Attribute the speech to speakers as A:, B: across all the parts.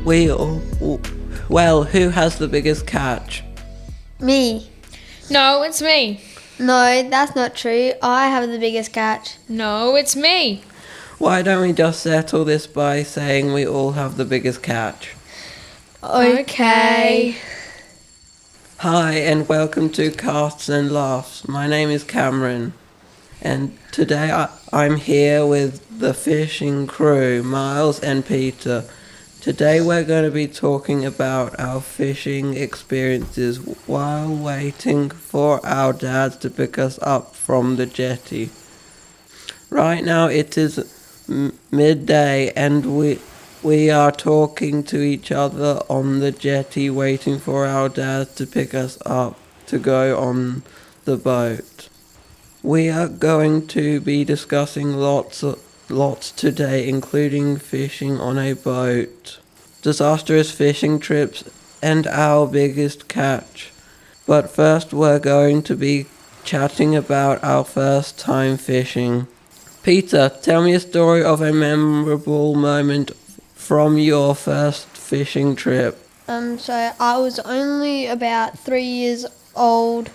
A: We all... Well, who has the biggest catch?
B: Me.
C: No, it's me.
B: No, that's not true. I have the biggest catch.
C: No, it's me.
A: Why don't we just settle this by saying we all have the biggest catch?
B: Okay.
A: Hi and welcome to Casts and Laughs. My name is Cameron and today I'm here with the fishing crew, Miles and Peter. Today we're going to be talking about our fishing experiences while waiting for our dads to pick us up from the jetty. Right now it is midday and we are talking to each other on the jetty waiting for our dads to pick us up to go on the boat. We are going to be discussing lots today, including fishing on a boat, disastrous fishing trips, and our biggest catch. But first we're going to be chatting about our first time fishing. Peter, tell me a story of a memorable moment from your first fishing trip.
B: So I was only about 3 years old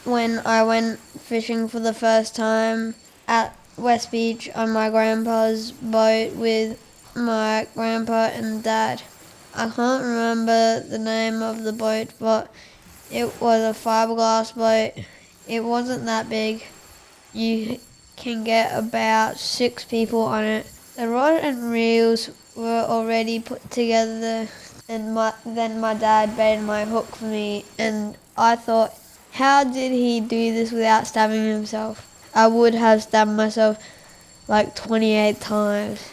B: when I went fishing for the first time at West Beach on my grandpa's boat with my grandpa and dad. I can't remember the name of the boat, but it was a fiberglass boat. It wasn't that big. You can get about 6 people on it. The rod and reels were already put together, and then my dad baited my hook for me, and I thought, how did he do this without stabbing himself? I would have stabbed myself like 28 times.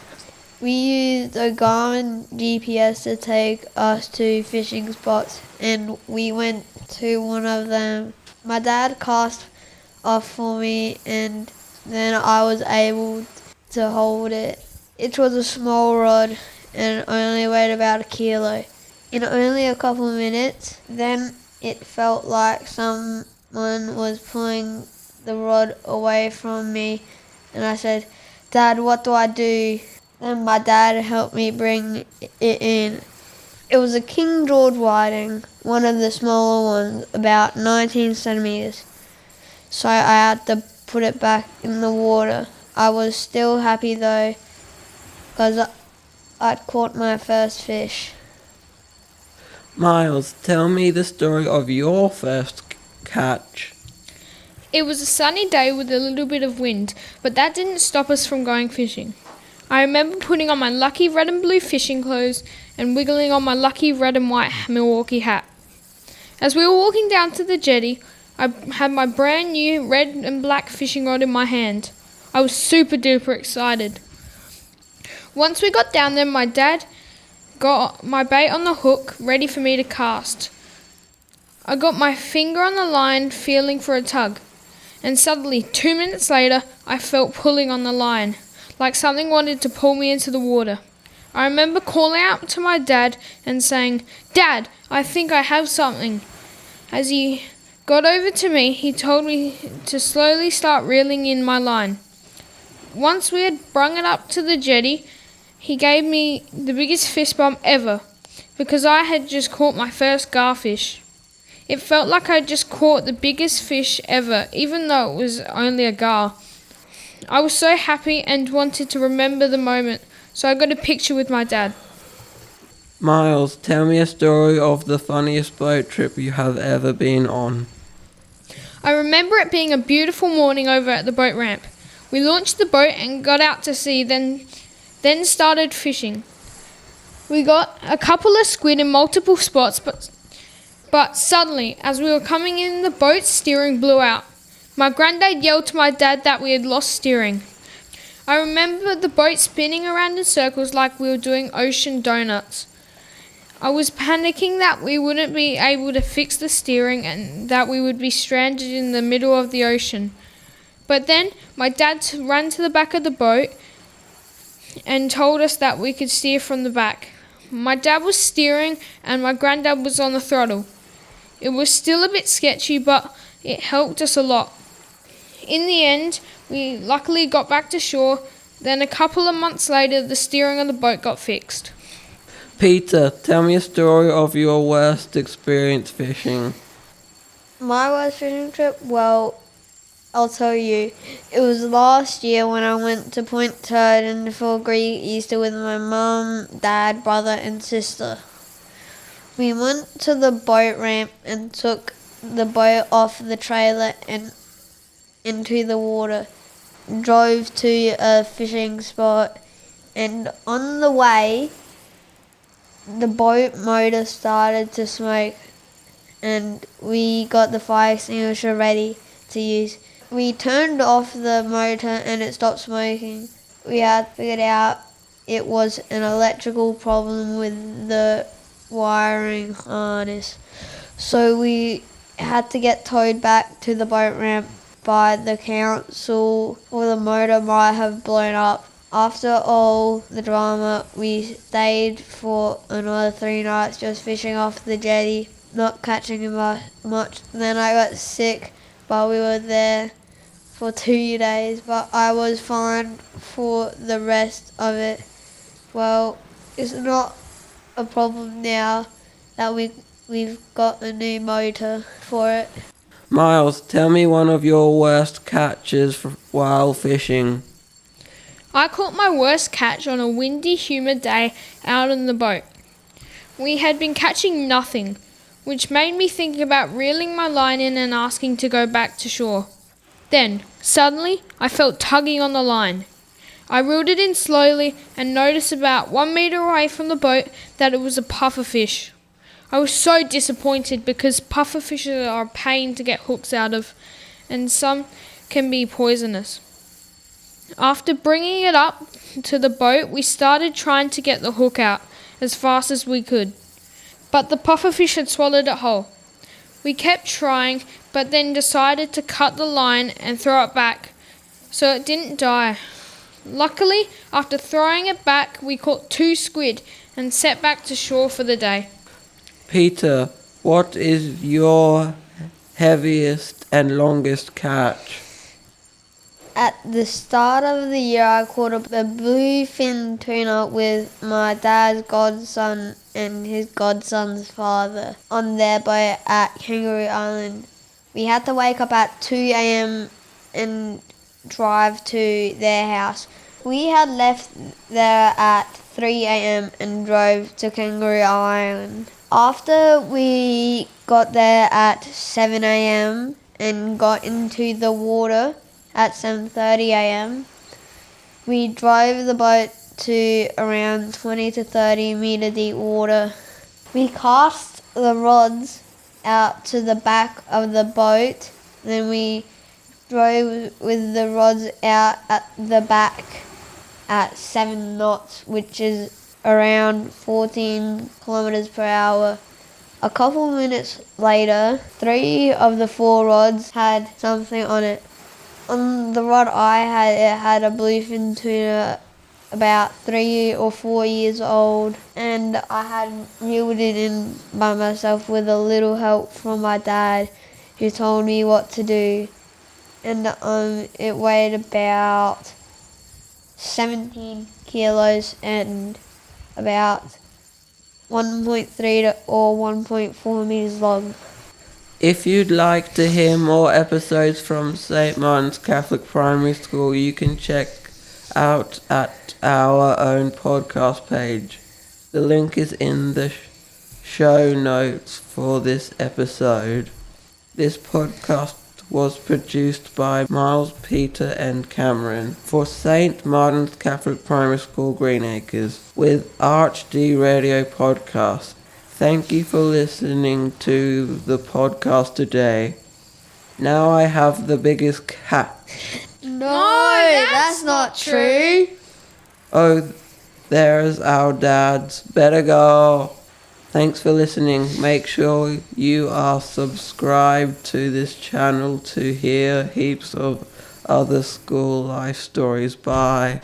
B: We used a Garmin GPS to take us to fishing spots, and we went to one of them. My dad cast off for me, and then I was able to hold it. It was a small rod and only weighed about a kilo. In only a couple of minutes, then it felt like someone was pulling the rod away from me, and I said, "Dad, what do I do?" Then my dad helped me bring it in. It was a King George whiting, one of the smaller ones, about 19 centimeters. So I had to put it back in the water. I was still happy though, because I'd caught my first fish.
A: Miles, tell me the story of your first catch.
C: It was a sunny day with a little bit of wind, but that didn't stop us from going fishing. I remember putting on my lucky red and blue fishing clothes and wiggling on my lucky red and white Milwaukee hat. As we were walking down to the jetty, I had my brand new red and black fishing rod in my hand. I was super duper excited. Once we got down there, my dad got my bait on the hook ready for me to cast. I got my finger on the line feeling for a tug, and suddenly 2 minutes later I felt pulling on the line, like something wanted to pull me into the water. I remember calling out to my dad and saying, "Dad, I think I have something." As he got over to me, he told me to slowly start reeling in my line. Once we had brung it up to the jetty, he gave me the biggest fist bump ever, because I had just caught my first garfish. It felt like I just caught the biggest fish ever, even though it was only a gar. I was so happy and wanted to remember the moment, so I got a picture with my dad.
A: Miles, tell me a story of the funniest boat trip you have ever been on.
C: I remember it being a beautiful morning over at the boat ramp. We launched the boat and got out to sea, then started fishing. We got a couple of squid in multiple spots, but suddenly, as we were coming in, the boat's steering blew out. My granddad yelled to my dad that we had lost steering. I remember the boat spinning around in circles like we were doing ocean donuts. I was panicking that we wouldn't be able to fix the steering and that we would be stranded in the middle of the ocean. But then my dad ran to the back of the boat and told us that we could steer from the back. My dad was steering and my granddad was on the throttle. It was still a bit sketchy, but it helped us a lot. In the end, we luckily got back to shore. Then a couple of months later, the steering of the boat got fixed.
A: Peter, tell me a story of your worst experience fishing.
B: My worst fishing trip? Well, I'll tell you. It was last year when I went to Point Turton for Greek Easter with my mum, dad, brother and sister. We went to the boat ramp and took the boat off the trailer and into the water. Drove to a fishing spot, and on the way, the boat motor started to smoke, and we got the fire extinguisher ready to use. We turned off the motor and it stopped smoking. We had figured out it was an electrical problem with the wiring harness. So we had to get towed back to the boat ramp by the council, or the motor might have blown up. After all the drama, we stayed for another 3 nights just fishing off the jetty, not catching much. Then I got sick while we were there for 2 days, but I was fine for the rest of it. Well, it's not a problem now that we've got a new motor for it.
A: Miles, tell me one of your worst catches while fishing.
C: I caught my worst catch on a windy, humid day out on the boat. We had been catching nothing, which made me think about reeling my line in and asking to go back to shore. Then, suddenly, I felt tugging on the line. I reeled it in slowly and noticed about 1 metre away from the boat that it was a pufferfish. I was so disappointed because pufferfishes are a pain to get hooks out of, and some can be poisonous. After bringing it up to the boat, we started trying to get the hook out as fast as we could, but the pufferfish had swallowed it whole. We kept trying, but then decided to cut the line and throw it back, so it didn't die. Luckily, after throwing it back, we caught 2 squid and set back to shore for the day.
A: Peter, what is your heaviest and longest catch?
B: At the start of the year, I caught a bluefin tuna with my dad's godson and his godson's father on their boat at Kangaroo Island. We had to wake up at 2 a.m. and drive to their house. We had left there at 3 a.m. and drove to Kangaroo Island. After we got there at 7 a.m. and got into the water at 7:30 a.m. we drove the boat to around 20 to 30 metre deep water. We cast the rods out to the back of the boat, then we drove with the rods out at the back at 7 knots, which is around 14 kilometers per hour. A couple minutes later, 3 of the 4 rods had something on it. On the rod I had, it had a bluefin tuna about 3 or 4 years old, and I had reeled it in by myself with a little help from my dad, who told me what to do. And it weighed about 17 kilos and about 1.3 or 1.4 meters long.
A: If you'd like to hear more episodes from St. Martin's Catholic Primary School, you can check out at our own podcast page. The link is in the show notes for this episode. This podcast was produced by Miles, Peter and Cameron for St. Martin's Catholic Primary School, Greenacres, with ArchD Radio Podcast. Thank you for listening to the podcast today. Now I have the biggest cat.
B: No, that's not true.
A: Oh, there's our dads. Better go. Thanks for listening. Make sure you are subscribed to this channel to hear heaps of other school life stories. Bye.